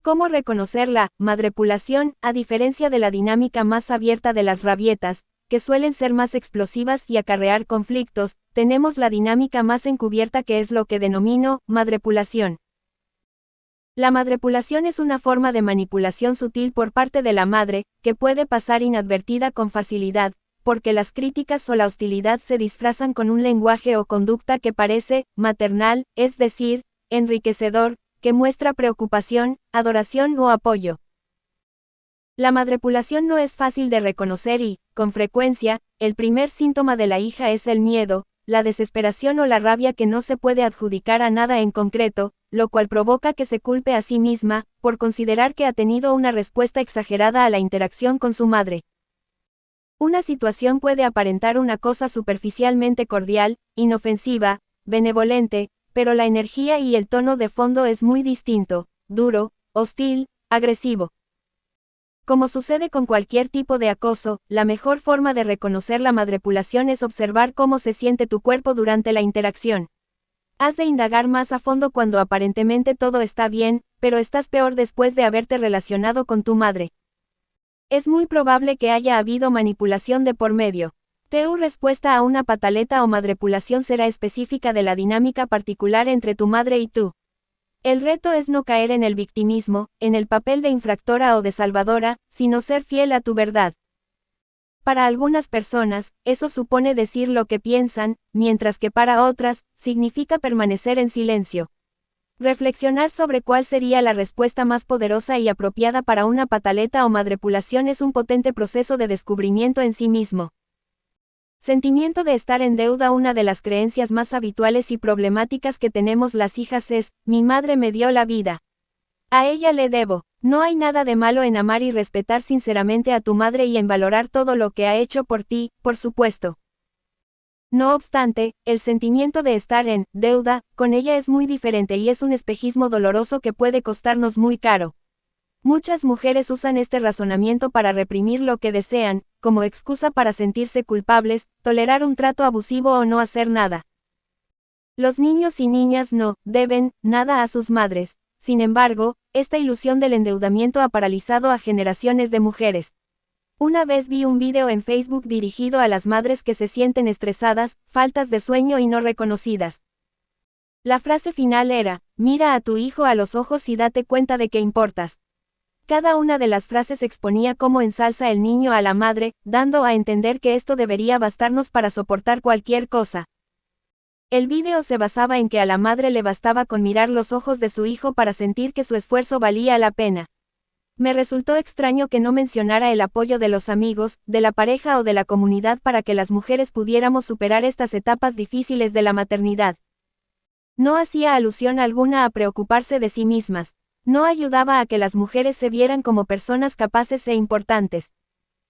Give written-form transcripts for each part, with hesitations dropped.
¿Cómo reconocer la madrepulación? A diferencia de la dinámica más abierta de las rabietas, que suelen ser más explosivas y acarrear conflictos, tenemos la dinámica más encubierta, que es lo que denomino madrepulación. La madrepulación es una forma de manipulación sutil por parte de la madre, que puede pasar inadvertida con facilidad, porque las críticas o la hostilidad se disfrazan con un lenguaje o conducta que parece maternal, es decir, enriquecedor, que muestra preocupación, adoración o apoyo. La madrepulación no es fácil de reconocer y, con frecuencia, el primer síntoma de la hija es el miedo, la desesperación o la rabia que no se puede adjudicar a nada en concreto, lo cual provoca que se culpe a sí misma, por considerar que ha tenido una respuesta exagerada a la interacción con su madre. Una situación puede aparentar una cosa superficialmente cordial, inofensiva, benevolente, pero la energía y el tono de fondo es muy distinto, duro, hostil, agresivo. Como sucede con cualquier tipo de acoso, la mejor forma de reconocer la madrepulación es observar cómo se siente tu cuerpo durante la interacción. Has de indagar más a fondo cuando aparentemente todo está bien, pero estás peor después de haberte relacionado con tu madre. Es muy probable que haya habido manipulación de por medio. Tu respuesta a una pataleta o madrepulación será específica de la dinámica particular entre tu madre y tú. El reto es no caer en el victimismo, en el papel de infractora o de salvadora, sino ser fiel a tu verdad. Para algunas personas, eso supone decir lo que piensan, mientras que para otras, significa permanecer en silencio. Reflexionar sobre cuál sería la respuesta más poderosa y apropiada para una pataleta o madrepulación es un potente proceso de descubrimiento en sí mismo. Sentimiento de estar en deuda. Una de las creencias más habituales y problemáticas que tenemos las hijas es, mi madre me dio la vida. A ella le debo. No hay nada de malo en amar y respetar sinceramente a tu madre y en valorar todo lo que ha hecho por ti, por supuesto. No obstante, el sentimiento de estar en deuda con ella es muy diferente y es un espejismo doloroso que puede costarnos muy caro. Muchas mujeres usan este razonamiento para reprimir lo que desean, como excusa para sentirse culpables, tolerar un trato abusivo o no hacer nada. Los niños y niñas no deben nada a sus madres. Sin embargo, esta ilusión del endeudamiento ha paralizado a generaciones de mujeres. Una vez vi un video en Facebook dirigido a las madres que se sienten estresadas, faltas de sueño y no reconocidas. La frase final era, mira a tu hijo a los ojos y date cuenta de que importas. Cada una de las frases exponía cómo ensalza el niño a la madre, dando a entender que esto debería bastarnos para soportar cualquier cosa. El video se basaba en que a la madre le bastaba con mirar los ojos de su hijo para sentir que su esfuerzo valía la pena. Me resultó extraño que no mencionara el apoyo de los amigos, de la pareja o de la comunidad para que las mujeres pudiéramos superar estas etapas difíciles de la maternidad. No hacía alusión alguna a preocuparse de sí mismas. No ayudaba a que las mujeres se vieran como personas capaces e importantes.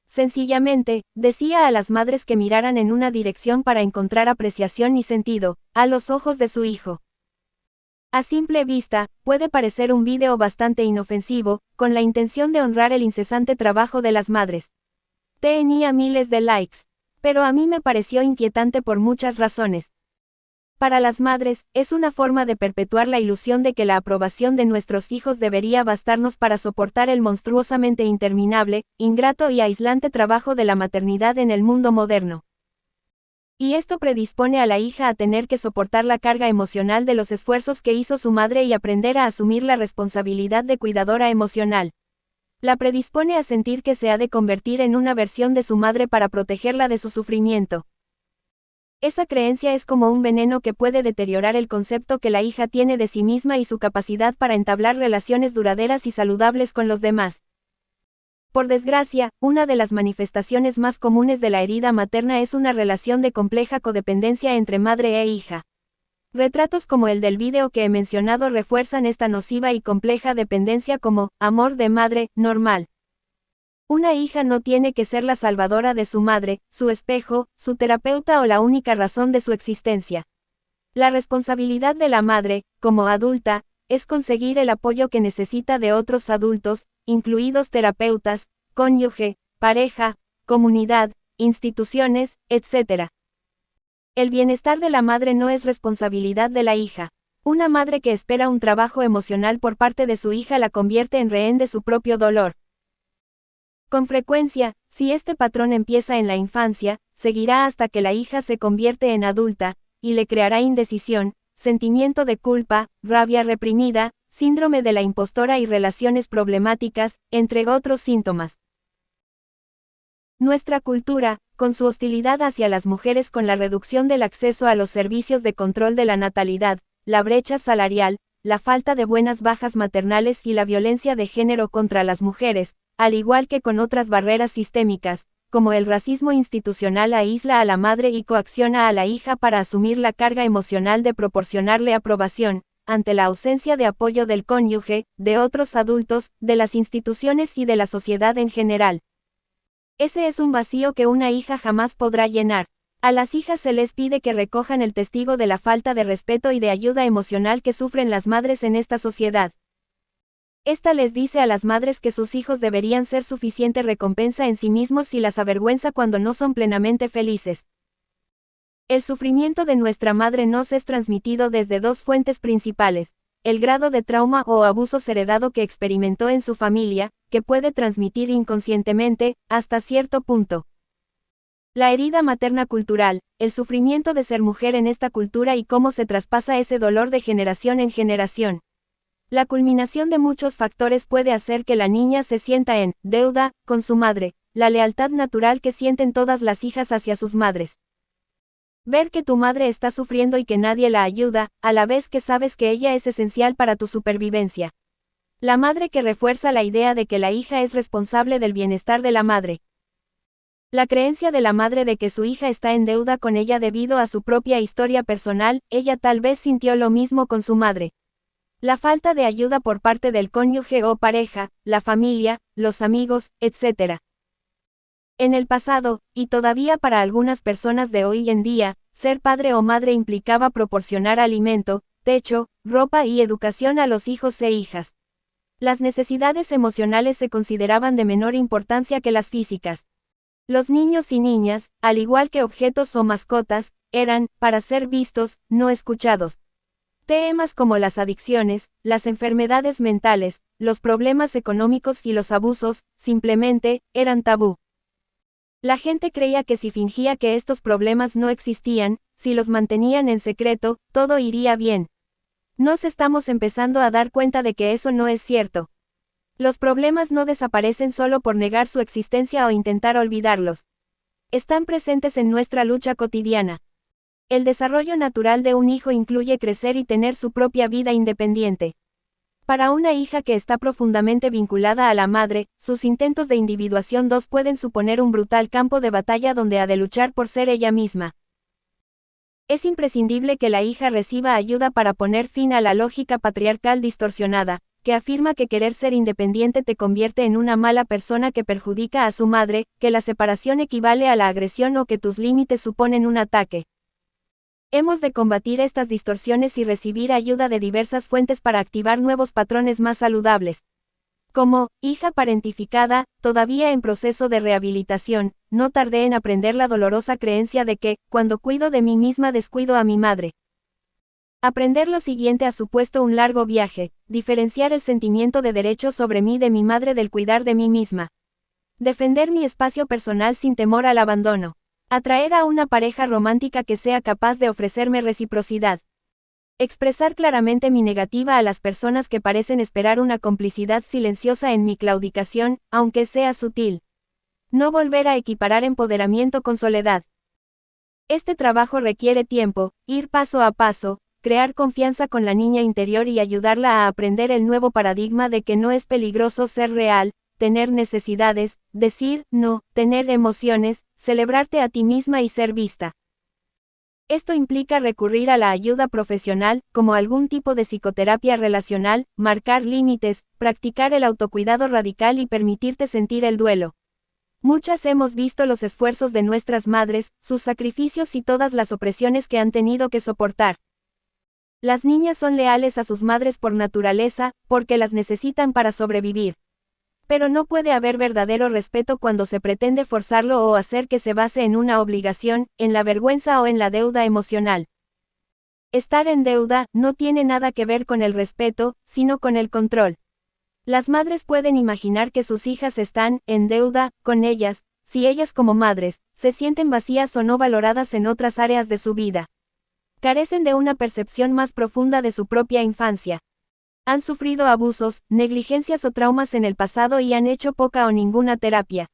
Sencillamente, decía a las madres que miraran en una dirección para encontrar apreciación y sentido, a los ojos de su hijo. A simple vista, puede parecer un video bastante inofensivo, con la intención de honrar el incesante trabajo de las madres. Tenía miles de likes. Pero a mí me pareció inquietante por muchas razones. Para las madres, es una forma de perpetuar la ilusión de que la aprobación de nuestros hijos debería bastarnos para soportar el monstruosamente interminable, ingrato y aislante trabajo de la maternidad en el mundo moderno. Y esto predispone a la hija a tener que soportar la carga emocional de los esfuerzos que hizo su madre y aprender a asumir la responsabilidad de cuidadora emocional. La predispone a sentir que se ha de convertir en una versión de su madre para protegerla de su sufrimiento. Esa creencia es como un veneno que puede deteriorar el concepto que la hija tiene de sí misma y su capacidad para entablar relaciones duraderas y saludables con los demás. Por desgracia, una de las manifestaciones más comunes de la herida materna es una relación de compleja codependencia entre madre e hija. Retratos como el del video que he mencionado refuerzan esta nociva y compleja dependencia como amor de madre normal. Una hija no tiene que ser la salvadora de su madre, su espejo, su terapeuta o la única razón de su existencia. La responsabilidad de la madre, como adulta, es conseguir el apoyo que necesita de otros adultos, incluidos terapeutas, cónyuge, pareja, comunidad, instituciones, etc. El bienestar de la madre no es responsabilidad de la hija. Una madre que espera un trabajo emocional por parte de su hija la convierte en rehén de su propio dolor. Con frecuencia, si este patrón empieza en la infancia, seguirá hasta que la hija se convierte en adulta, y le creará indecisión, sentimiento de culpa, rabia reprimida, síndrome de la impostora y relaciones problemáticas, entre otros síntomas. Nuestra cultura, con su hostilidad hacia las mujeres con la reducción del acceso a los servicios de control de la natalidad, la brecha salarial, la falta de buenas bajas maternales y la violencia de género contra las mujeres, al igual que con otras barreras sistémicas, como el racismo institucional, aísla a la madre y coacciona a la hija para asumir la carga emocional de proporcionarle aprobación, ante la ausencia de apoyo del cónyuge, de otros adultos, de las instituciones y de la sociedad en general. Ese es un vacío que una hija jamás podrá llenar. A las hijas se les pide que recojan el testigo de la falta de respeto y de ayuda emocional que sufren las madres en esta sociedad. Esta les dice a las madres que sus hijos deberían ser suficiente recompensa en sí mismos y las avergüenza cuando no son plenamente felices. El sufrimiento de nuestra madre nos es transmitido desde dos fuentes principales: el grado de trauma o abusos heredado que experimentó en su familia, que puede transmitir inconscientemente, hasta cierto punto. La herida materna cultural, el sufrimiento de ser mujer en esta cultura y cómo se traspasa ese dolor de generación en generación. La culminación de muchos factores puede hacer que la niña se sienta en deuda con su madre, la lealtad natural que sienten todas las hijas hacia sus madres. Ver que tu madre está sufriendo y que nadie la ayuda, a la vez que sabes que ella es esencial para tu supervivencia. La madre que refuerza la idea de que la hija es responsable del bienestar de la madre. La creencia de la madre de que su hija está en deuda con ella debido a su propia historia personal, ella tal vez sintió lo mismo con su madre. La falta de ayuda por parte del cónyuge o pareja, la familia, los amigos, etc. En el pasado, y todavía para algunas personas de hoy en día, ser padre o madre implicaba proporcionar alimento, techo, ropa y educación a los hijos e hijas. Las necesidades emocionales se consideraban de menor importancia que las físicas. Los niños y niñas, al igual que objetos o mascotas, eran, para ser vistos, no escuchados. Temas como las adicciones, las enfermedades mentales, los problemas económicos y los abusos, simplemente, eran tabú. La gente creía que si fingía que estos problemas no existían, si los mantenían en secreto, todo iría bien. Nos estamos empezando a dar cuenta de que eso no es cierto. Los problemas no desaparecen solo por negar su existencia o intentar olvidarlos. Están presentes en nuestra lucha cotidiana. El desarrollo natural de un hijo incluye crecer y tener su propia vida independiente. Para una hija que está profundamente vinculada a la madre, sus intentos de individuación pueden suponer un brutal campo de batalla donde ha de luchar por ser ella misma. Es imprescindible que la hija reciba ayuda para poner fin a la lógica patriarcal distorsionada, que afirma que querer ser independiente te convierte en una mala persona que perjudica a su madre, que la separación equivale a la agresión o que tus límites suponen un ataque. Hemos de combatir estas distorsiones y recibir ayuda de diversas fuentes para activar nuevos patrones más saludables. Como hija parentificada, todavía en proceso de rehabilitación, no tardé en aprender la dolorosa creencia de que, cuando cuido de mí misma descuido a mi madre. Aprender lo siguiente ha supuesto un largo viaje: diferenciar el sentimiento de derecho sobre mí de mi madre del cuidar de mí misma. Defender mi espacio personal sin temor al abandono. Atraer a una pareja romántica que sea capaz de ofrecerme reciprocidad. Expresar claramente mi negativa a las personas que parecen esperar una complicidad silenciosa en mi claudicación, aunque sea sutil. No volver a equiparar empoderamiento con soledad. Este trabajo requiere tiempo, ir paso a paso, crear confianza con la niña interior y ayudarla a aprender el nuevo paradigma de que no es peligroso ser real, tener necesidades, decir no, tener emociones, celebrarte a ti misma y ser vista. Esto implica recurrir a la ayuda profesional, como algún tipo de psicoterapia relacional, marcar límites, practicar el autocuidado radical y permitirte sentir el duelo. Muchas hemos visto los esfuerzos de nuestras madres, sus sacrificios y todas las opresiones que han tenido que soportar. Las niñas son leales a sus madres por naturaleza, porque las necesitan para sobrevivir. Pero no puede haber verdadero respeto cuando se pretende forzarlo o hacer que se base en una obligación, en la vergüenza o en la deuda emocional. Estar en deuda no tiene nada que ver con el respeto, sino con el control. Las madres pueden imaginar que sus hijas están en deuda con ellas, si ellas como madres se sienten vacías o no valoradas en otras áreas de su vida. Carecen de una percepción más profunda de su propia infancia. Han sufrido abusos, negligencias o traumas en el pasado y han hecho poca o ninguna terapia.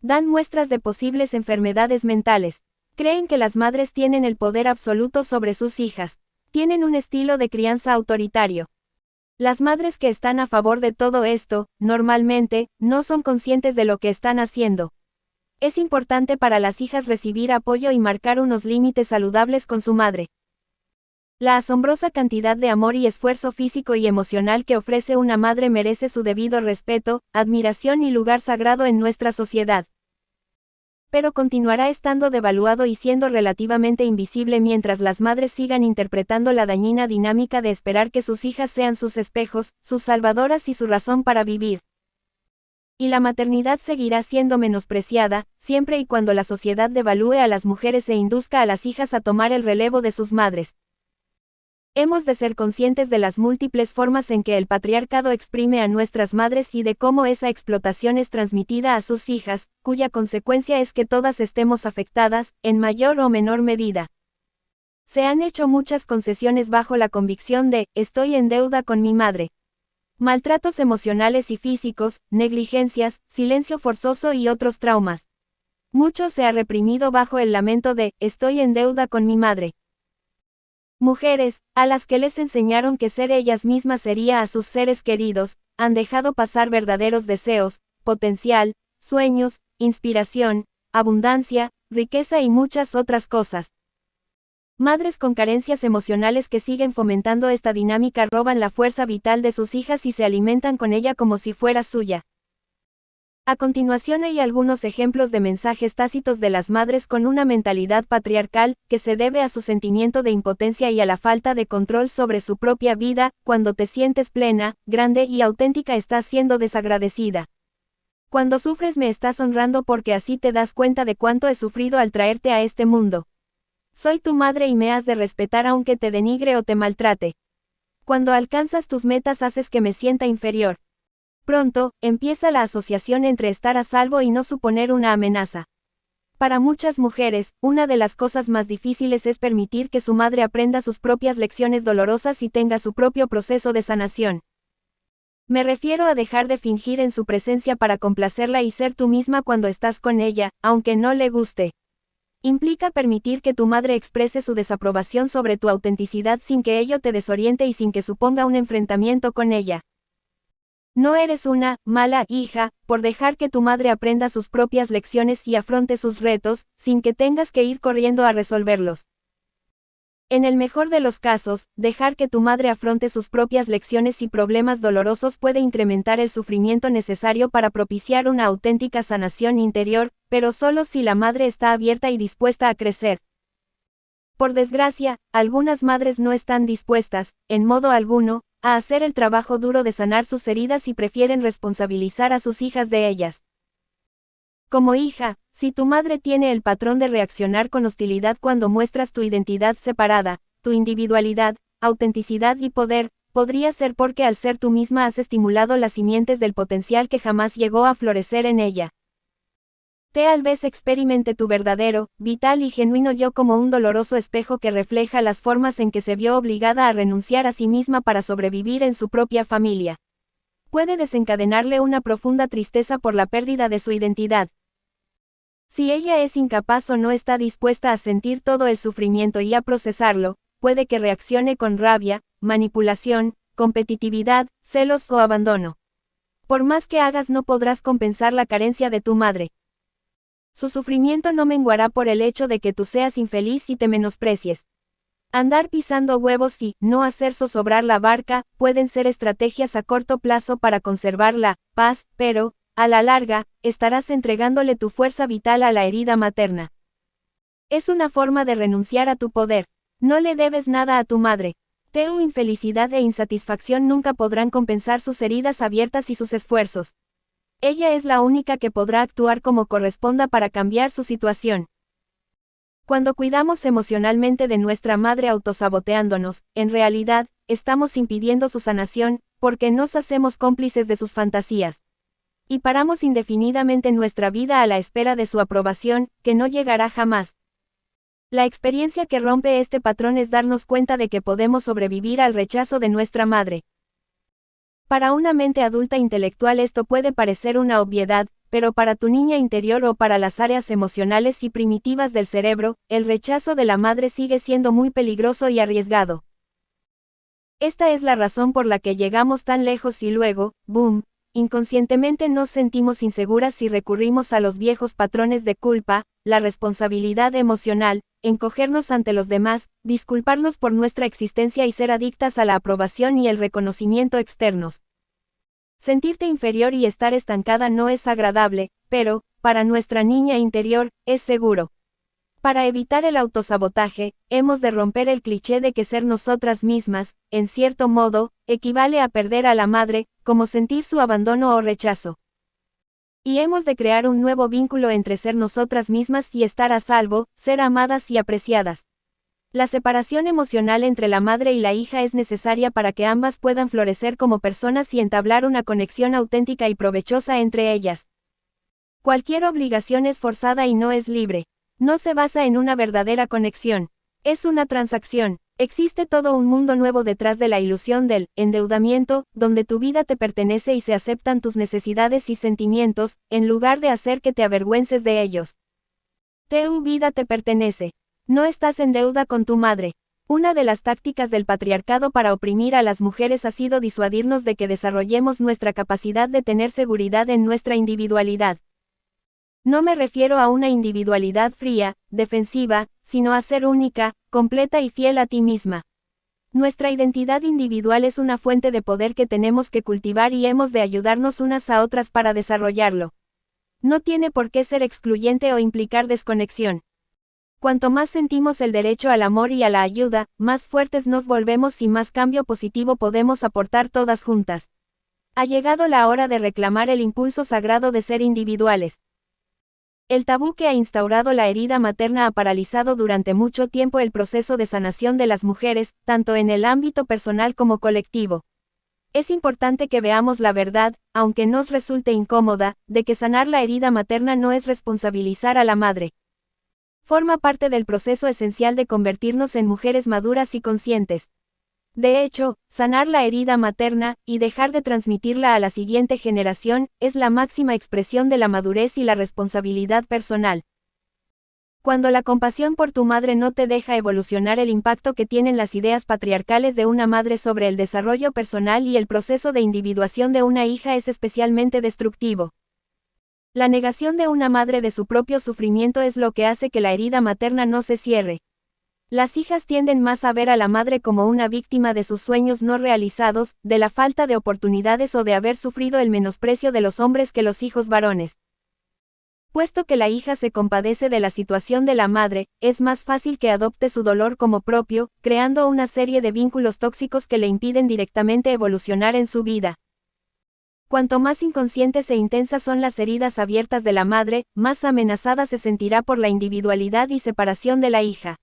Dan muestras de posibles enfermedades mentales. Creen que las madres tienen el poder absoluto sobre sus hijas. Tienen un estilo de crianza autoritario. Las madres que están a favor de todo esto, normalmente, no son conscientes de lo que están haciendo. Es importante para las hijas recibir apoyo y marcar unos límites saludables con su madre. La asombrosa cantidad de amor y esfuerzo físico y emocional que ofrece una madre merece su debido respeto, admiración y lugar sagrado en nuestra sociedad. Pero continuará estando devaluado y siendo relativamente invisible mientras las madres sigan interpretando la dañina dinámica de esperar que sus hijas sean sus espejos, sus salvadoras y su razón para vivir. Y la maternidad seguirá siendo menospreciada, siempre y cuando la sociedad devalúe a las mujeres e induzca a las hijas a tomar el relevo de sus madres. Hemos de ser conscientes de las múltiples formas en que el patriarcado exprime a nuestras madres y de cómo esa explotación es transmitida a sus hijas, cuya consecuencia es que todas estemos afectadas, en mayor o menor medida. Se han hecho muchas concesiones bajo la convicción de, estoy en deuda con mi madre. Maltratos emocionales y físicos, negligencias, silencio forzoso y otros traumas. Mucho se ha reprimido bajo el lamento de, estoy en deuda con mi madre. Mujeres, a las que les enseñaron que ser ellas mismas sería a sus seres queridos, han dejado pasar verdaderos deseos, potencial, sueños, inspiración, abundancia, riqueza y muchas otras cosas. Madres con carencias emocionales que siguen fomentando esta dinámica roban la fuerza vital de sus hijas y se alimentan con ella como si fuera suya. A continuación hay algunos ejemplos de mensajes tácitos de las madres con una mentalidad patriarcal, que se debe a su sentimiento de impotencia y a la falta de control sobre su propia vida. Cuando te sientes plena, grande y auténtica estás siendo desagradecida. Cuando sufres me estás honrando porque así te das cuenta de cuánto he sufrido al traerte a este mundo. Soy tu madre y me has de respetar aunque te denigre o te maltrate. Cuando alcanzas tus metas haces que me sienta inferior. Pronto, empieza la asociación entre estar a salvo y no suponer una amenaza. Para muchas mujeres, una de las cosas más difíciles es permitir que su madre aprenda sus propias lecciones dolorosas y tenga su propio proceso de sanación. Me refiero a dejar de fingir en su presencia para complacerla y ser tú misma cuando estás con ella, aunque no le guste. Implica permitir que tu madre exprese su desaprobación sobre tu autenticidad sin que ello te desoriente y sin que suponga un enfrentamiento con ella. No eres una mala hija por dejar que tu madre aprenda sus propias lecciones y afronte sus retos, sin que tengas que ir corriendo a resolverlos. En el mejor de los casos, dejar que tu madre afronte sus propias lecciones y problemas dolorosos puede incrementar el sufrimiento necesario para propiciar una auténtica sanación interior, pero solo si la madre está abierta y dispuesta a crecer. Por desgracia, algunas madres no están dispuestas, en modo alguno, a hacer el trabajo duro de sanar sus heridas y prefieren responsabilizar a sus hijas de ellas. Como hija, si tu madre tiene el patrón de reaccionar con hostilidad cuando muestras tu identidad separada, tu individualidad, autenticidad y poder, podría ser porque al ser tú misma has estimulado las simientes del potencial que jamás llegó a florecer en ella. Tal vez experimente tu verdadero, vital y genuino yo como un doloroso espejo que refleja las formas en que se vio obligada a renunciar a sí misma para sobrevivir en su propia familia. Puede desencadenarle una profunda tristeza por la pérdida de su identidad. Si ella es incapaz o no está dispuesta a sentir todo el sufrimiento y a procesarlo, puede que reaccione con rabia, manipulación, competitividad, celos o abandono. Por más que hagas no podrás compensar la carencia de tu madre. Su sufrimiento no menguará por el hecho de que tú seas infeliz y te menosprecies. Andar pisando huevos y no hacer zozobrar la barca pueden ser estrategias a corto plazo para conservar la paz, pero, a la larga, estarás entregándole tu fuerza vital a la herida materna. Es una forma de renunciar a tu poder. No le debes nada a tu madre. Tu infelicidad e insatisfacción nunca podrán compensar sus heridas abiertas y sus esfuerzos. Ella es la única que podrá actuar como corresponda para cambiar su situación. Cuando cuidamos emocionalmente de nuestra madre autosaboteándonos, en realidad, estamos impidiendo su sanación, porque nos hacemos cómplices de sus fantasías. Y paramos indefinidamente nuestra vida a la espera de su aprobación, que no llegará jamás. La experiencia que rompe este patrón es darnos cuenta de que podemos sobrevivir al rechazo de nuestra madre. Para una mente adulta intelectual esto puede parecer una obviedad, pero para tu niña interior o para las áreas emocionales y primitivas del cerebro, el rechazo de la madre sigue siendo muy peligroso y arriesgado. Esta es la razón por la que llegamos tan lejos y luego, boom, inconscientemente nos sentimos inseguras si recurrimos a los viejos patrones de culpa, la responsabilidad emocional, encogernos ante los demás, disculparnos por nuestra existencia y ser adictas a la aprobación y el reconocimiento externos. Sentirte inferior y estar estancada no es agradable, pero, para nuestra niña interior, es seguro. Para evitar el autosabotaje, hemos de romper el cliché de que ser nosotras mismas, en cierto modo, equivale a perder a la madre, como sentir su abandono o rechazo. Y hemos de crear un nuevo vínculo entre ser nosotras mismas y estar a salvo, ser amadas y apreciadas. La separación emocional entre la madre y la hija es necesaria para que ambas puedan florecer como personas y entablar una conexión auténtica y provechosa entre ellas. Cualquier obligación es forzada y no es libre. No se basa en una verdadera conexión. Es una transacción. Existe todo un mundo nuevo detrás de la ilusión del endeudamiento, donde tu vida te pertenece y se aceptan tus necesidades y sentimientos, en lugar de hacer que te avergüences de ellos. Tu vida te pertenece. No estás en deuda con tu madre. Una de las tácticas del patriarcado para oprimir a las mujeres ha sido disuadirnos de que desarrollemos nuestra capacidad de tener seguridad en nuestra individualidad. No me refiero a una individualidad fría, defensiva, sino a ser única, completa y fiel a ti misma. Nuestra identidad individual es una fuente de poder que tenemos que cultivar y hemos de ayudarnos unas a otras para desarrollarlo. No tiene por qué ser excluyente o implicar desconexión. Cuanto más sentimos el derecho al amor y a la ayuda, más fuertes nos volvemos y más cambio positivo podemos aportar todas juntas. Ha llegado la hora de reclamar el impulso sagrado de ser individuales. El tabú que ha instaurado la herida materna ha paralizado durante mucho tiempo el proceso de sanación de las mujeres, tanto en el ámbito personal como colectivo. Es importante que veamos la verdad, aunque nos resulte incómoda, de que sanar la herida materna no es responsabilizar a la madre. Forma parte del proceso esencial de convertirnos en mujeres maduras y conscientes. De hecho, sanar la herida materna, y dejar de transmitirla a la siguiente generación, es la máxima expresión de la madurez y la responsabilidad personal. Cuando la compasión por tu madre no te deja evolucionar, el impacto que tienen las ideas patriarcales de una madre sobre el desarrollo personal y el proceso de individuación de una hija es especialmente destructivo. La negación de una madre de su propio sufrimiento es lo que hace que la herida materna no se cierre. Las hijas tienden más a ver a la madre como una víctima de sus sueños no realizados, de la falta de oportunidades o de haber sufrido el menosprecio de los hombres que los hijos varones. Puesto que la hija se compadece de la situación de la madre, es más fácil que adopte su dolor como propio, creando una serie de vínculos tóxicos que le impiden directamente evolucionar en su vida. Cuanto más inconscientes e intensas son las heridas abiertas de la madre, más amenazada se sentirá por la individualidad y separación de la hija.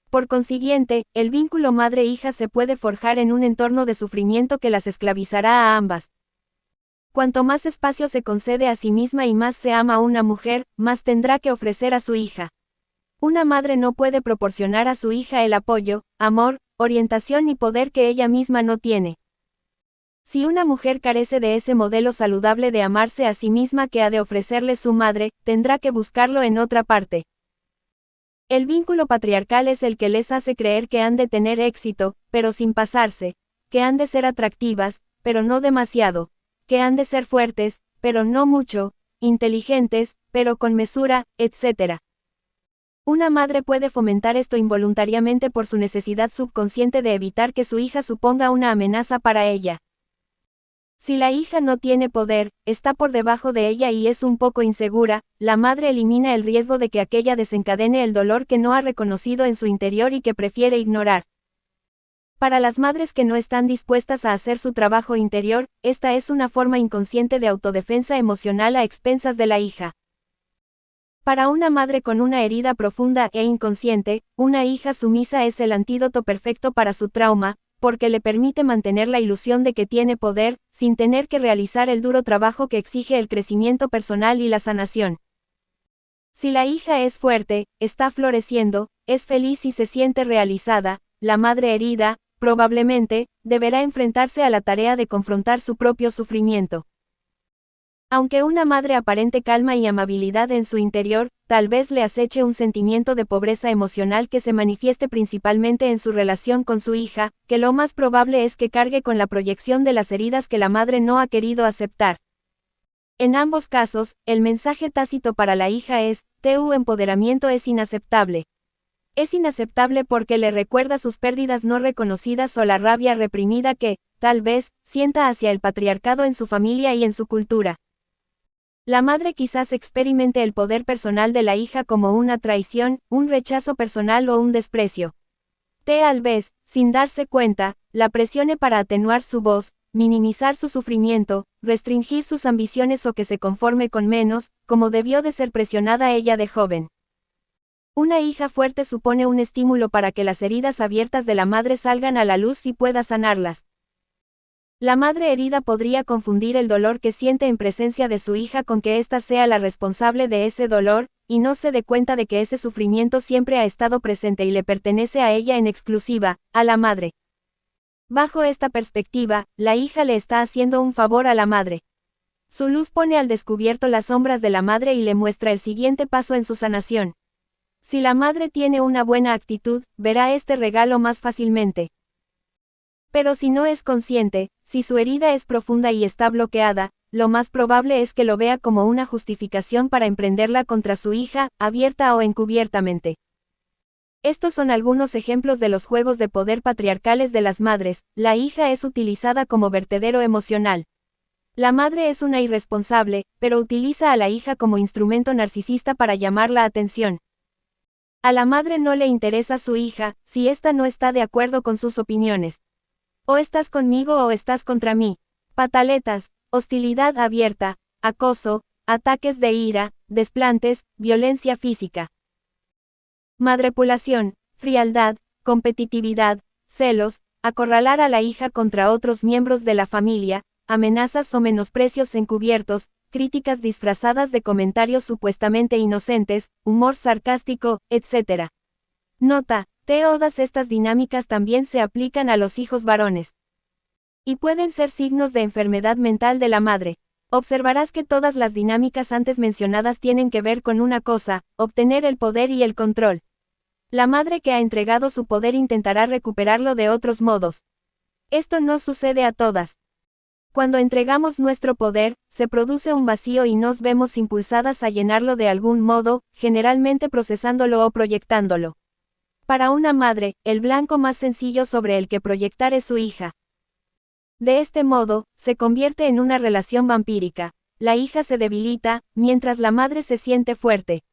Por consiguiente, el vínculo madre-hija se puede forjar en un entorno de sufrimiento que las esclavizará a ambas. Cuanto más espacio se concede a sí misma y más se ama a una mujer, más tendrá que ofrecer a su hija. Una madre no puede proporcionar a su hija el apoyo, amor, orientación y poder que ella misma no tiene. Si una mujer carece de ese modelo saludable de amarse a sí misma que ha de ofrecerle su madre, tendrá que buscarlo en otra parte. El vínculo patriarcal es el que les hace creer que han de tener éxito, pero sin pasarse, que han de ser atractivas, pero no demasiado, que han de ser fuertes, pero no mucho, inteligentes, pero con mesura, etc. Una madre puede fomentar esto involuntariamente por su necesidad subconsciente de evitar que su hija suponga una amenaza para ella. Si la hija no tiene poder, está por debajo de ella y es un poco insegura, la madre elimina el riesgo de que aquella desencadene el dolor que no ha reconocido en su interior y que prefiere ignorar. Para las madres que no están dispuestas a hacer su trabajo interior, esta es una forma inconsciente de autodefensa emocional a expensas de la hija. Para una madre con una herida profunda e inconsciente, una hija sumisa es el antídoto perfecto para su trauma, porque le permite mantener la ilusión de que tiene poder, sin tener que realizar el duro trabajo que exige el crecimiento personal y la sanación. Si la hija es fuerte, está floreciendo, es feliz y se siente realizada, la madre herida, probablemente, deberá enfrentarse a la tarea de confrontar su propio sufrimiento. Aunque una madre aparente calma y amabilidad en su interior, tal vez le aceche un sentimiento de pobreza emocional que se manifieste principalmente en su relación con su hija, que lo más probable es que cargue con la proyección de las heridas que la madre no ha querido aceptar. En ambos casos, el mensaje tácito para la hija es, tu empoderamiento es inaceptable. Es inaceptable porque le recuerda sus pérdidas no reconocidas o la rabia reprimida que, tal vez, sienta hacia el patriarcado en su familia y en su cultura. La madre quizás experimente el poder personal de la hija como una traición, un rechazo personal o un desprecio. Tal vez, sin darse cuenta, la presione para atenuar su voz, minimizar su sufrimiento, restringir sus ambiciones o que se conforme con menos, como debió de ser presionada ella de joven. Una hija fuerte supone un estímulo para que las heridas abiertas de la madre salgan a la luz y pueda sanarlas. La madre herida podría confundir el dolor que siente en presencia de su hija con que ésta sea la responsable de ese dolor, y no se dé cuenta de que ese sufrimiento siempre ha estado presente y le pertenece a ella en exclusiva, a la madre. Bajo esta perspectiva, la hija le está haciendo un favor a la madre. Su luz pone al descubierto las sombras de la madre y le muestra el siguiente paso en su sanación. Si la madre tiene una buena actitud, verá este regalo más fácilmente. Pero si no es consciente, si su herida es profunda y está bloqueada, lo más probable es que lo vea como una justificación para emprenderla contra su hija, abierta o encubiertamente. Estos son algunos ejemplos de los juegos de poder patriarcales de las madres. La hija es utilizada como vertedero emocional. La madre es una irresponsable, pero utiliza a la hija como instrumento narcisista para llamar la atención. A la madre no le interesa su hija, si ésta no está de acuerdo con sus opiniones. O estás conmigo o estás contra mí. Pataletas, hostilidad abierta, acoso, ataques de ira, desplantes, violencia física. Madrepulación, frialdad, competitividad, celos, acorralar a la hija contra otros miembros de la familia, amenazas o menosprecios encubiertos, críticas disfrazadas de comentarios supuestamente inocentes, humor sarcástico, etc. Nota: todas estas dinámicas también se aplican a los hijos varones. Y pueden ser signos de enfermedad mental de la madre. Observarás que todas las dinámicas antes mencionadas tienen que ver con una cosa: obtener el poder y el control. La madre que ha entregado su poder intentará recuperarlo de otros modos. Esto no sucede a todas. Cuando entregamos nuestro poder, se produce un vacío y nos vemos impulsadas a llenarlo de algún modo, generalmente procesándolo o proyectándolo. Para una madre, el blanco más sencillo sobre el que proyectar es su hija. De este modo, se convierte en una relación vampírica. La hija se debilita, mientras la madre se siente fuerte.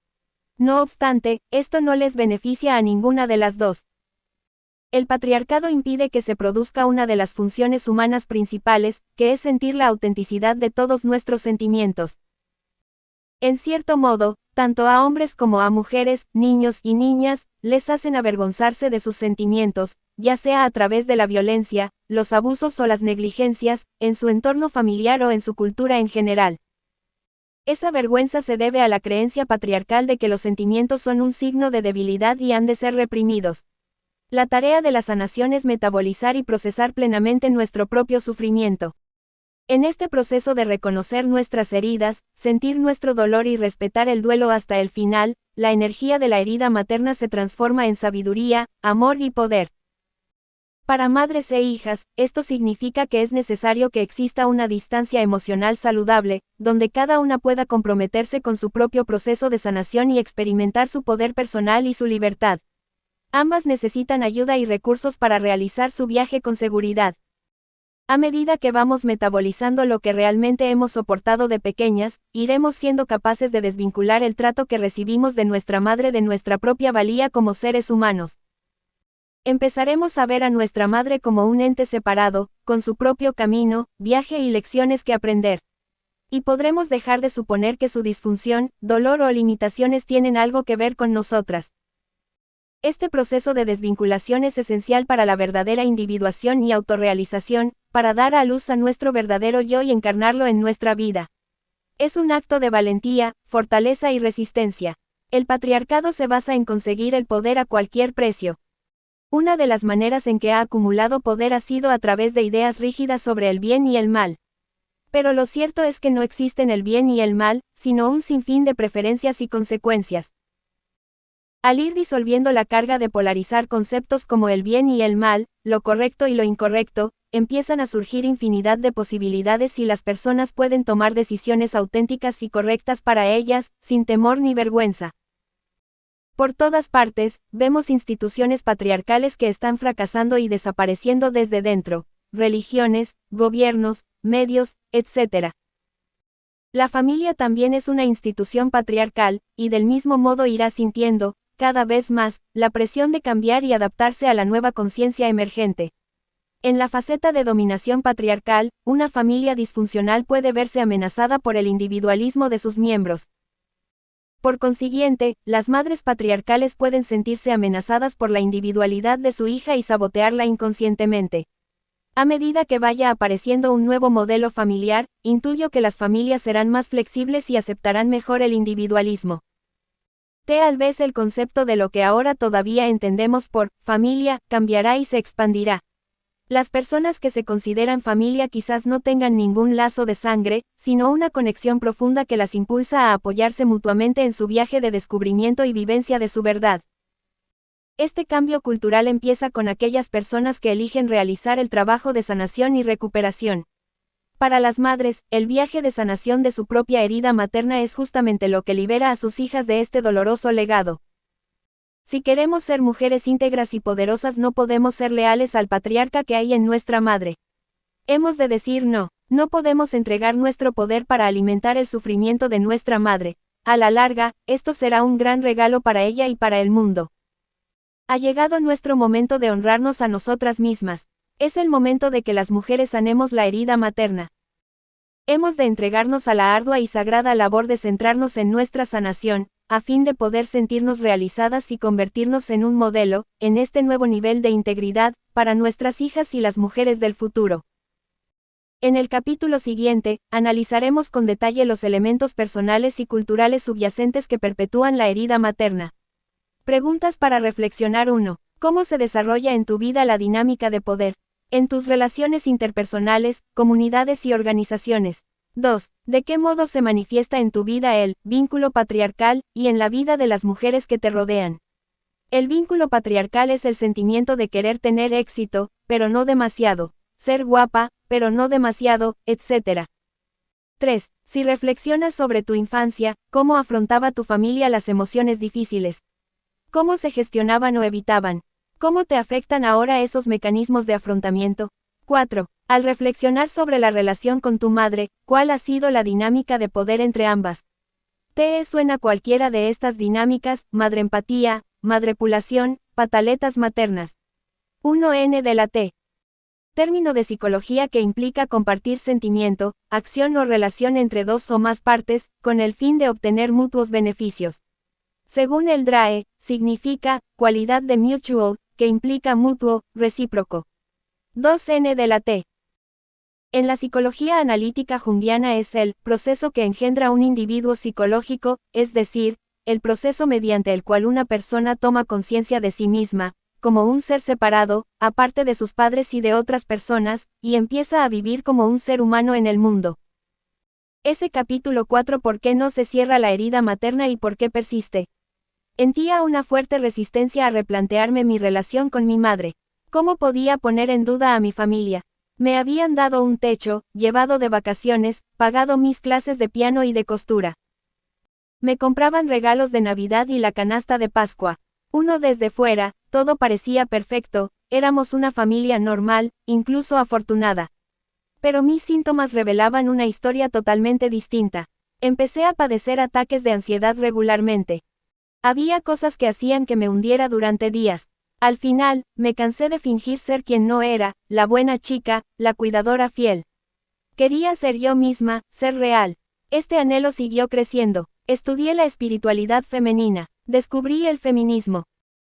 No obstante, esto no les beneficia a ninguna de las dos. El patriarcado impide que se produzca una de las funciones humanas principales, que es sentir la autenticidad de todos nuestros sentimientos. En cierto modo, tanto a hombres como a mujeres, niños y niñas, les hacen avergonzarse de sus sentimientos, ya sea a través de la violencia, los abusos o las negligencias, en su entorno familiar o en su cultura en general. Esa vergüenza se debe a la creencia patriarcal de que los sentimientos son un signo de debilidad y han de ser reprimidos. La tarea de la sanación es metabolizar y procesar plenamente nuestro propio sufrimiento. En este proceso de reconocer nuestras heridas, sentir nuestro dolor y respetar el duelo hasta el final, la energía de la herida materna se transforma en sabiduría, amor y poder. Para madres e hijas, esto significa que es necesario que exista una distancia emocional saludable, donde cada una pueda comprometerse con su propio proceso de sanación y experimentar su poder personal y su libertad. Ambas necesitan ayuda y recursos para realizar su viaje con seguridad. A medida que vamos metabolizando lo que realmente hemos soportado de pequeñas, iremos siendo capaces de desvincular el trato que recibimos de nuestra madre de nuestra propia valía como seres humanos. Empezaremos a ver a nuestra madre como un ente separado, con su propio camino, viaje y lecciones que aprender. Y podremos dejar de suponer que su disfunción, dolor o limitaciones tienen algo que ver con nosotras. Este proceso de desvinculación es esencial para la verdadera individuación y autorrealización, para dar a luz a nuestro verdadero yo y encarnarlo en nuestra vida. Es un acto de valentía, fortaleza y resistencia. El patriarcado se basa en conseguir el poder a cualquier precio. Una de las maneras en que ha acumulado poder ha sido a través de ideas rígidas sobre el bien y el mal. Pero lo cierto es que no existen el bien y el mal, sino un sinfín de preferencias y consecuencias. Al ir disolviendo la carga de polarizar conceptos como el bien y el mal, lo correcto y lo incorrecto, empiezan a surgir infinidad de posibilidades y las personas pueden tomar decisiones auténticas y correctas para ellas, sin temor ni vergüenza. Por todas partes, vemos instituciones patriarcales que están fracasando y desapareciendo desde dentro, religiones, gobiernos, medios, etc. La familia también es una institución patriarcal, y del mismo modo irá sintiendo, cada vez más, la presión de cambiar y adaptarse a la nueva conciencia emergente. En la faceta de dominación patriarcal, una familia disfuncional puede verse amenazada por el individualismo de sus miembros. Por consiguiente, las madres patriarcales pueden sentirse amenazadas por la individualidad de su hija y sabotearla inconscientemente. A medida que vaya apareciendo un nuevo modelo familiar, intuyo que las familias serán más flexibles y aceptarán mejor el individualismo. Tal vez el concepto de lo que ahora todavía entendemos por familia cambiará y se expandirá. Las personas que se consideran familia quizás no tengan ningún lazo de sangre, sino una conexión profunda que las impulsa a apoyarse mutuamente en su viaje de descubrimiento y vivencia de su verdad. Este cambio cultural empieza con aquellas personas que eligen realizar el trabajo de sanación y recuperación. Para las madres, el viaje de sanación de su propia herida materna es justamente lo que libera a sus hijas de este doloroso legado. Si queremos ser mujeres íntegras y poderosas, no podemos ser leales al patriarca que hay en nuestra madre. Hemos de decir no. No podemos entregar nuestro poder para alimentar el sufrimiento de nuestra madre. A la larga, esto será un gran regalo para ella y para el mundo. Ha llegado nuestro momento de honrarnos a nosotras mismas. Es el momento de que las mujeres sanemos la herida materna. Hemos de entregarnos a la ardua y sagrada labor de centrarnos en nuestra sanación, a fin de poder sentirnos realizadas y convertirnos en un modelo, en este nuevo nivel de integridad, para nuestras hijas y las mujeres del futuro. En el capítulo siguiente, analizaremos con detalle los elementos personales y culturales subyacentes que perpetúan la herida materna. Preguntas para reflexionar. 1. ¿Cómo se desarrolla en tu vida la dinámica de poder? En tus relaciones interpersonales, comunidades y organizaciones. 2. ¿De qué modo se manifiesta en tu vida el vínculo patriarcal y en la vida de las mujeres que te rodean? El vínculo patriarcal es el sentimiento de querer tener éxito, pero no demasiado, ser guapa, pero no demasiado, etc. 3. Si reflexionas sobre tu infancia, ¿cómo afrontaba tu familia las emociones difíciles? ¿Cómo se gestionaban o evitaban? ¿Cómo te afectan ahora esos mecanismos de afrontamiento? 4. Al reflexionar sobre la relación con tu madre, ¿cuál ha sido la dinámica de poder entre ambas? ¿Te suena cualquiera de estas dinámicas? Madreempatía, madrepulación, pataletas maternas. 1N de la T. Término de psicología que implica compartir sentimiento, acción o relación entre dos o más partes, con el fin de obtener mutuos beneficios. Según el DRAE, significa cualidad de mutual, que implica mutuo, recíproco. 2N de la T. En la psicología analítica junguiana es el proceso que engendra un individuo psicológico, es decir, el proceso mediante el cual una persona toma conciencia de sí misma, como un ser separado, aparte de sus padres y de otras personas, y empieza a vivir como un ser humano en el mundo. Ese capítulo 4. ¿Por qué no se cierra la herida materna y por qué persiste? Sentía una fuerte resistencia a replantearme mi relación con mi madre. ¿Cómo podía poner en duda a mi familia? Me habían dado un techo, llevado de vacaciones, pagado mis clases de piano y de costura. Me compraban regalos de Navidad y la canasta de Pascua. Uno desde fuera, todo parecía perfecto, éramos una familia normal, incluso afortunada. Pero mis síntomas revelaban una historia totalmente distinta. Empecé a padecer ataques de ansiedad regularmente. Había cosas que hacían que me hundiera durante días. Al final, me cansé de fingir ser quien no era, la buena chica, la cuidadora fiel. Quería ser yo misma, ser real. Este anhelo siguió creciendo. Estudié la espiritualidad femenina. Descubrí el feminismo.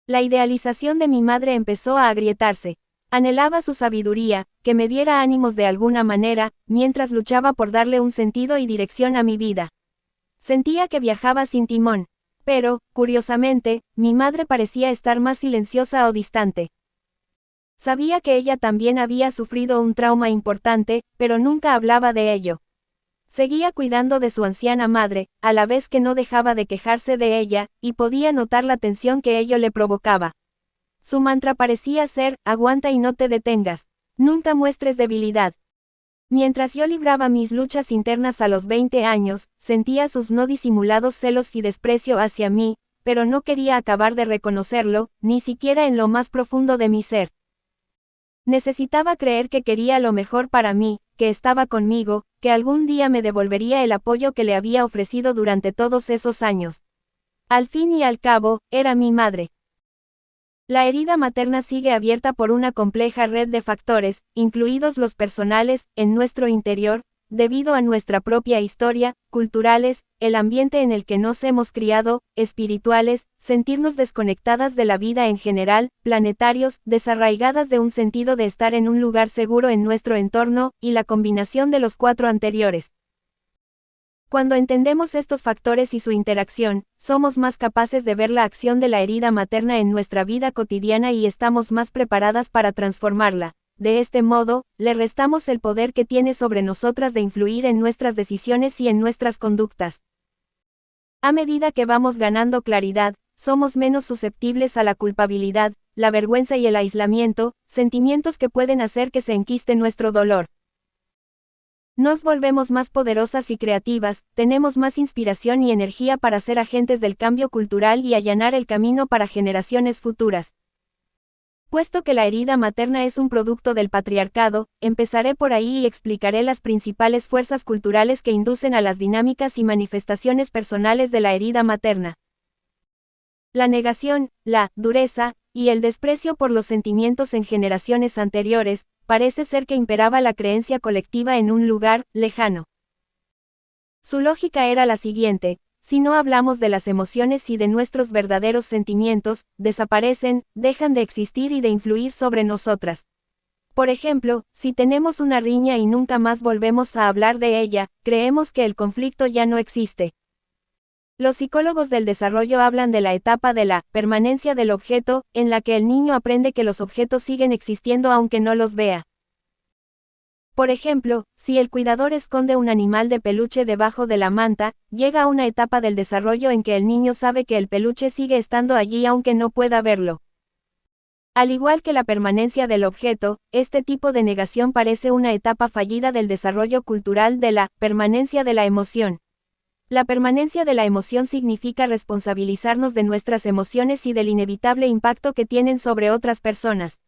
La idealización de mi madre empezó a agrietarse. Anhelaba su sabiduría, que me diera ánimos de alguna manera, mientras luchaba por darle un sentido y dirección a mi vida. Sentía que viajaba sin timón. Pero, curiosamente, mi madre parecía estar más silenciosa o distante. Sabía que ella también había sufrido un trauma importante, pero nunca hablaba de ello. Seguía cuidando de su anciana madre, a la vez que no dejaba de quejarse de ella, y podía notar la tensión que ello le provocaba. Su mantra parecía ser, aguanta y no te detengas. Nunca muestres debilidad. Mientras yo libraba mis luchas internas a los 20 años, sentía sus no disimulados celos y desprecio hacia mí, pero no quería acabar de reconocerlo, ni siquiera en lo más profundo de mi ser. Necesitaba creer que quería lo mejor para mí, que estaba conmigo, que algún día me devolvería el apoyo que le había ofrecido durante todos esos años. Al fin y al cabo, era mi madre. La herida materna sigue abierta por una compleja red de factores, incluidos los personales, en nuestro interior, debido a nuestra propia historia, culturales, el ambiente en el que nos hemos criado, espirituales, sentirnos desconectadas de la vida en general, planetarios, desarraigadas de un sentido de estar en un lugar seguro en nuestro entorno, y la combinación de los 4 anteriores. Cuando entendemos estos factores y su interacción, somos más capaces de ver la acción de la herida materna en nuestra vida cotidiana y estamos más preparadas para transformarla. De este modo, le restamos el poder que tiene sobre nosotras de influir en nuestras decisiones y en nuestras conductas. A medida que vamos ganando claridad, somos menos susceptibles a la culpabilidad, la vergüenza y el aislamiento, sentimientos que pueden hacer que se enquiste nuestro dolor. Nos volvemos más poderosas y creativas, tenemos más inspiración y energía para ser agentes del cambio cultural y allanar el camino para generaciones futuras. Puesto que la herida materna es un producto del patriarcado, empezaré por ahí y explicaré las principales fuerzas culturales que inducen a las dinámicas y manifestaciones personales de la herida materna. La negación, la dureza, y el desprecio por los sentimientos en generaciones anteriores, parece ser que imperaba la creencia colectiva en un lugar lejano. Su lógica era la siguiente: si no hablamos de las emociones y de nuestros verdaderos sentimientos, desaparecen, dejan de existir y de influir sobre nosotras. Por ejemplo, si tenemos una riña y nunca más volvemos a hablar de ella, creemos que el conflicto ya no existe. Los psicólogos del desarrollo hablan de la etapa de la permanencia del objeto, en la que el niño aprende que los objetos siguen existiendo aunque no los vea. Por ejemplo, si el cuidador esconde un animal de peluche debajo de la manta, llega a una etapa del desarrollo en que el niño sabe que el peluche sigue estando allí aunque no pueda verlo. Al igual que la permanencia del objeto, este tipo de negación parece una etapa fallida del desarrollo cultural de la permanencia de la emoción. La permanencia de la emoción significa responsabilizarnos de nuestras emociones y del inevitable impacto que tienen sobre otras personas.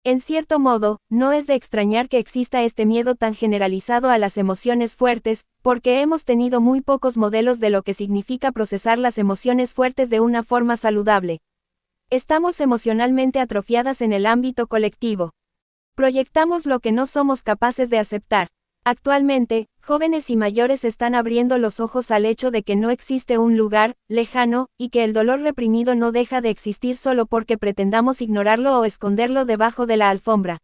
En cierto modo, no es de extrañar que exista este miedo tan generalizado a las emociones fuertes, porque hemos tenido muy pocos modelos de lo que significa procesar las emociones fuertes de una forma saludable. Estamos emocionalmente atrofiadas en el ámbito colectivo. Proyectamos lo que no somos capaces de aceptar. Actualmente, jóvenes y mayores están abriendo los ojos al hecho de que no existe un lugar lejano, y que el dolor reprimido no deja de existir solo porque pretendamos ignorarlo o esconderlo debajo de la alfombra.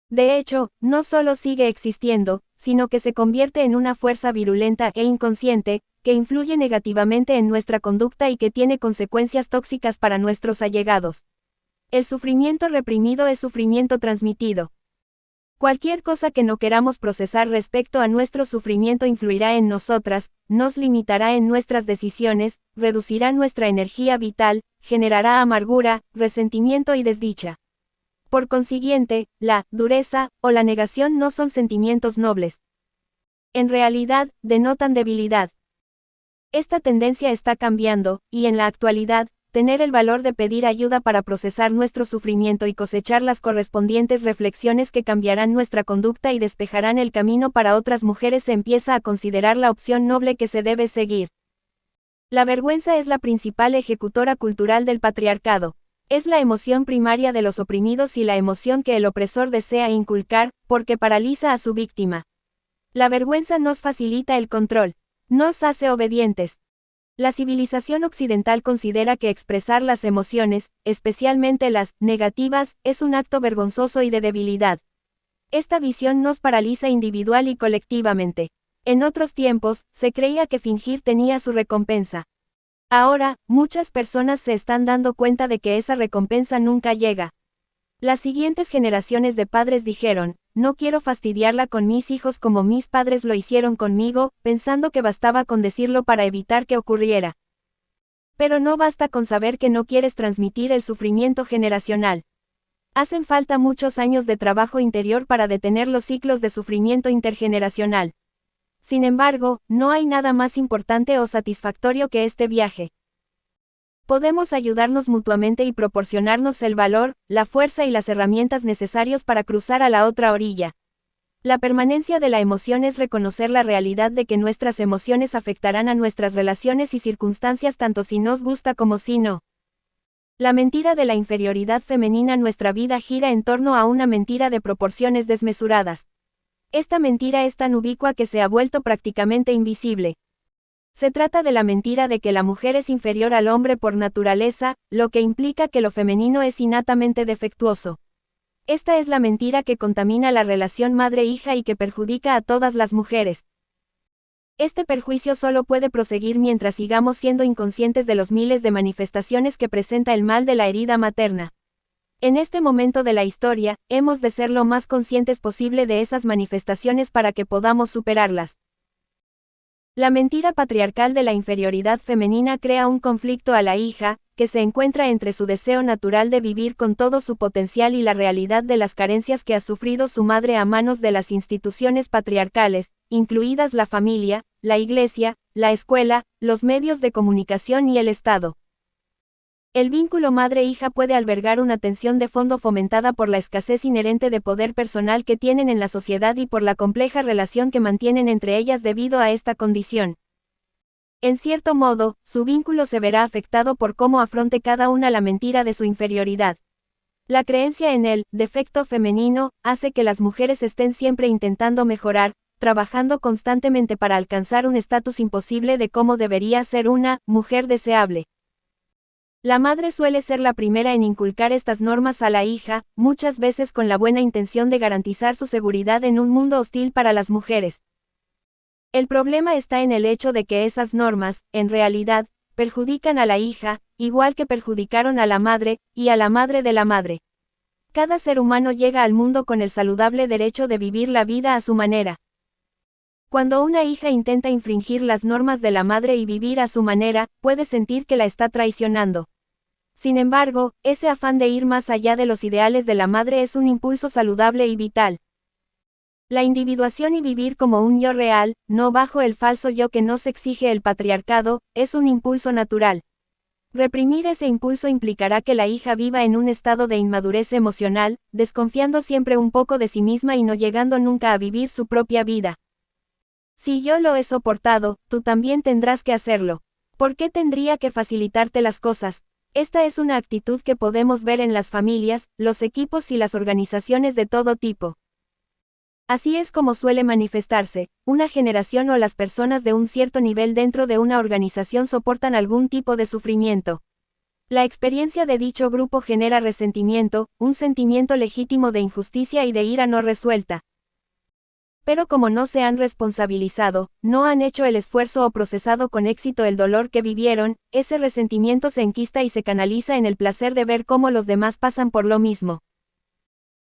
De hecho, no solo sigue existiendo, sino que se convierte en una fuerza virulenta e inconsciente, que influye negativamente en nuestra conducta y que tiene consecuencias tóxicas para nuestros allegados. El sufrimiento reprimido es sufrimiento transmitido. Cualquier cosa que no queramos procesar respecto a nuestro sufrimiento influirá en nosotras, nos limitará en nuestras decisiones, reducirá nuestra energía vital, generará amargura, resentimiento y desdicha. Por consiguiente, la dureza o la negación no son sentimientos nobles. En realidad, denotan debilidad. Esta tendencia está cambiando, y en la actualidad, tener el valor de pedir ayuda para procesar nuestro sufrimiento y cosechar las correspondientes reflexiones que cambiarán nuestra conducta y despejarán el camino para otras mujeres se empieza a considerar la opción noble que se debe seguir. La vergüenza es la principal ejecutora cultural del patriarcado. Es la emoción primaria de los oprimidos y la emoción que el opresor desea inculcar, porque paraliza a su víctima. La vergüenza nos facilita el control. Nos hace obedientes. La civilización occidental considera que expresar las emociones, especialmente las negativas, es un acto vergonzoso y de debilidad. Esta visión nos paraliza individual y colectivamente. En otros tiempos, se creía que fingir tenía su recompensa. Ahora, muchas personas se están dando cuenta de que esa recompensa nunca llega. Las siguientes generaciones de padres dijeron, no quiero fastidiarla con mis hijos como mis padres lo hicieron conmigo, pensando que bastaba con decirlo para evitar que ocurriera. Pero no basta con saber que no quieres transmitir el sufrimiento generacional. Hacen falta muchos años de trabajo interior para detener los ciclos de sufrimiento intergeneracional. Sin embargo, no hay nada más importante o satisfactorio que este viaje. Podemos ayudarnos mutuamente y proporcionarnos el valor, la fuerza y las herramientas necesarios para cruzar a la otra orilla. La permanencia de la emoción es reconocer la realidad de que nuestras emociones afectarán a nuestras relaciones y circunstancias tanto si nos gusta como si no. La mentira de la inferioridad femenina en nuestra vida gira en torno a una mentira de proporciones desmesuradas. Esta mentira es tan ubicua que se ha vuelto prácticamente invisible. Se trata de la mentira de que la mujer es inferior al hombre por naturaleza, lo que implica que lo femenino es innatamente defectuoso. Esta es la mentira que contamina la relación madre-hija y que perjudica a todas las mujeres. Este perjuicio solo puede proseguir mientras sigamos siendo inconscientes de los miles de manifestaciones que presenta el mal de la herida materna. En este momento de la historia, hemos de ser lo más conscientes posible de esas manifestaciones para que podamos superarlas. La mentira patriarcal de la inferioridad femenina crea un conflicto a la hija, que se encuentra entre su deseo natural de vivir con todo su potencial y la realidad de las carencias que ha sufrido su madre a manos de las instituciones patriarcales, incluidas la familia, la iglesia, la escuela, los medios de comunicación y el Estado. El vínculo madre-hija puede albergar una tensión de fondo fomentada por la escasez inherente de poder personal que tienen en la sociedad y por la compleja relación que mantienen entre ellas debido a esta condición. En cierto modo, su vínculo se verá afectado por cómo afronte cada una la mentira de su inferioridad. La creencia en el defecto femenino hace que las mujeres estén siempre intentando mejorar, trabajando constantemente para alcanzar un estatus imposible de cómo debería ser una mujer deseable. La madre suele ser la primera en inculcar estas normas a la hija, muchas veces con la buena intención de garantizar su seguridad en un mundo hostil para las mujeres. El problema está en el hecho de que esas normas, en realidad, perjudican a la hija, igual que perjudicaron a la madre, y a la madre de la madre. Cada ser humano llega al mundo con el saludable derecho de vivir la vida a su manera. Cuando una hija intenta infringir las normas de la madre y vivir a su manera, puede sentir que la está traicionando. Sin embargo, ese afán de ir más allá de los ideales de la madre es un impulso saludable y vital. La individuación y vivir como un yo real, no bajo el falso yo que nos exige el patriarcado, es un impulso natural. Reprimir ese impulso implicará que la hija viva en un estado de inmadurez emocional, desconfiando siempre un poco de sí misma y no llegando nunca a vivir su propia vida. Si yo lo he soportado, tú también tendrás que hacerlo. ¿Por qué tendría que facilitarte las cosas? Esta es una actitud que podemos ver en las familias, los equipos y las organizaciones de todo tipo. Así es como suele manifestarse, una generación o las personas de un cierto nivel dentro de una organización soportan algún tipo de sufrimiento. La experiencia de dicho grupo genera resentimiento, un sentimiento legítimo de injusticia y de ira no resuelta. Pero como no se han responsabilizado, no han hecho el esfuerzo o procesado con éxito el dolor que vivieron, ese resentimiento se enquista y se canaliza en el placer de ver cómo los demás pasan por lo mismo.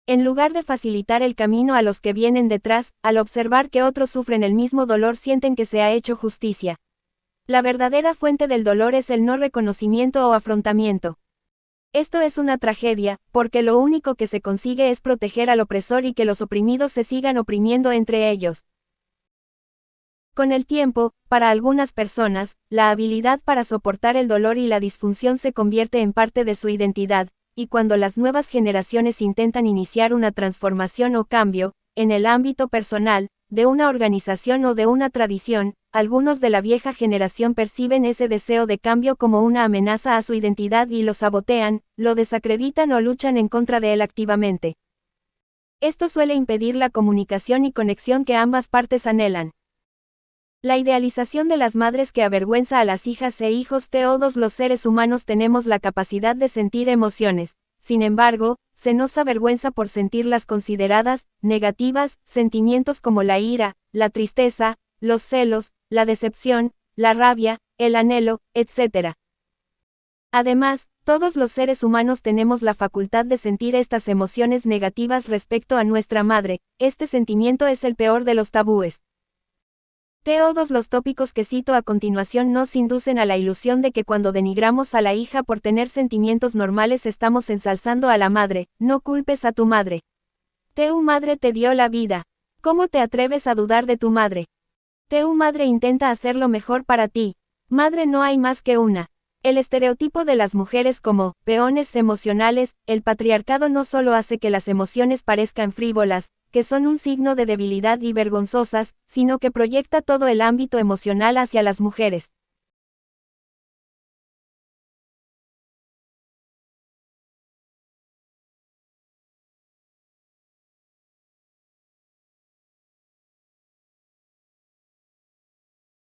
En lugar de facilitar el camino a los que vienen detrás, al observar que otros sufren el mismo dolor sienten que se ha hecho justicia. La verdadera fuente del dolor es el no reconocimiento o afrontamiento. Esto es una tragedia, porque lo único que se consigue es proteger al opresor y que los oprimidos se sigan oprimiendo entre ellos. Con el tiempo, para algunas personas, la habilidad para soportar el dolor y la disfunción se convierte en parte de su identidad, y cuando las nuevas generaciones intentan iniciar una transformación o cambio, en el ámbito personal, de una organización o de una tradición, algunos de la vieja generación perciben ese deseo de cambio como una amenaza a su identidad y lo sabotean, lo desacreditan o luchan en contra de él activamente. Esto suele impedir la comunicación y conexión que ambas partes anhelan. La idealización de las madres que avergüenza a las hijas e hijos. Todos los seres humanos tenemos la capacidad de sentir emociones. Sin embargo, se nos avergüenza por sentirlas consideradas negativas, sentimientos como la ira, la tristeza, los celos, la decepción, la rabia, el anhelo, etc. Además, todos los seres humanos tenemos la facultad de sentir estas emociones negativas respecto a nuestra madre. Este sentimiento es el peor de los tabúes. Todos los tópicos que cito a continuación nos inducen a la ilusión de que cuando denigramos a la hija por tener sentimientos normales estamos ensalzando a la madre. No culpes a tu madre. Tu madre te dio la vida. ¿Cómo te atreves a dudar de tu madre? Tu madre intenta hacer lo mejor para ti. Madre no hay más que una. El estereotipo de las mujeres como peones emocionales. El patriarcado no solo hace que las emociones parezcan frívolas, que son un signo de debilidad y vergonzosas, sino que proyecta todo el ámbito emocional hacia las mujeres.